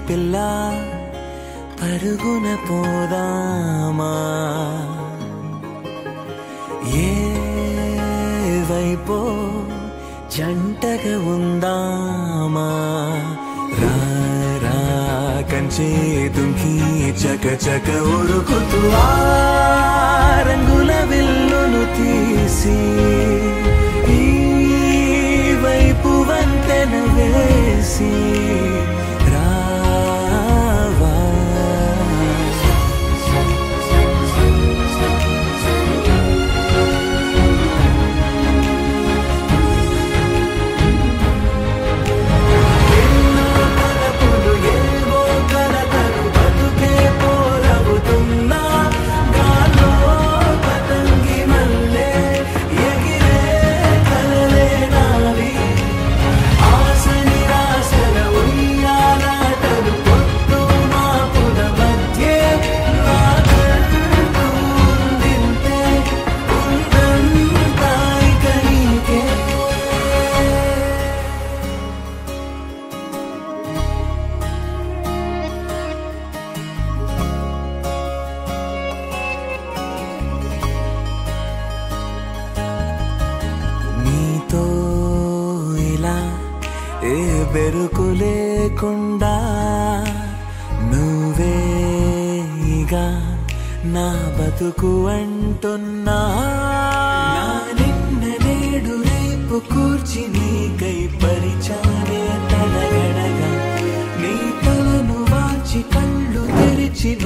పిల్ల పరుగున పోదామా ఏ వైపో జంటగా ఉందామా రా రా కంచే దుంకి చక చక ఉరుకుతూ ఆ రంగుల విల్లును తీసి ఈ వైపు వంతెన వేసి బెరుకు లేకుండా నువ్వేగా నా బతుకు అంటున్నా నిన్న నేడు రేపు కూర్చి నీకై పరిచానే తడగడగా నీ తలను వాచి కళ్ళు తెరిచిన